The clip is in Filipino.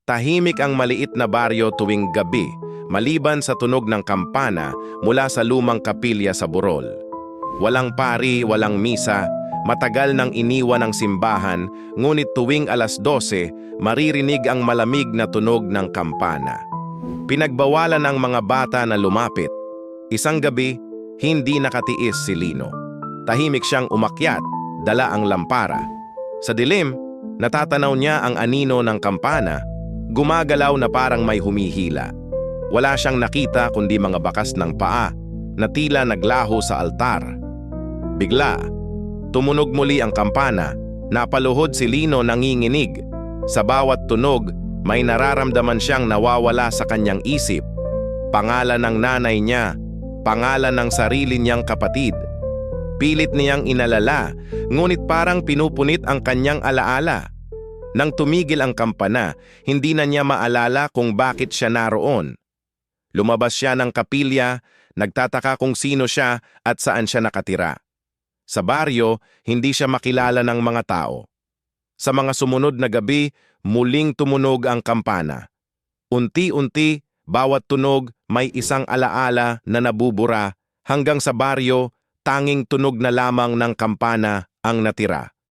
Tahimik ang maliit na baryo tuwing gabi, maliban sa tunog ng kampana mula sa lumang kapilya sa burol. Walang pari, walang misa, matagal nang iniwan ang simbahan, ngunit tuwing alas 12, maririnig ang malamig na tunog ng kampana. Pinagbawalan ng mga bata na lumapit. Isang gabi, hindi nakatiis si Lino. Tahimik siyang umakyat, dala ang lampara. Sa dilim, natatanaw niya ang anino ng kampana, gumagalaw na parang may humihila. Wala siyang nakita kundi mga bakas ng paa na tila naglaho sa altar. Bigla, tumunog muli ang kampana, napaluhod si Lino nanginginig. Sa bawat tunog, may nararamdaman siyang nawawala sa kanyang isip. Pangalan ng nanay niya, pangalan ng sarili niyang kapatid. Pilit niyang inalala, ngunit parang pinupunit ang kanyang alaala. Nang tumigil ang kampana, hindi na niya maalala kung bakit siya naroon. Lumabas siya ng kapilya, nagtataka kung sino siya at saan siya nakatira. Sa baryo, hindi siya makilala ng mga tao. Sa mga sumunod na gabi, muling tumunog ang kampana. Unti-unti, bawat tunog may isang alaala na nabubura hanggang sa baryo, tanging tunog na lamang ng kampana ang natira.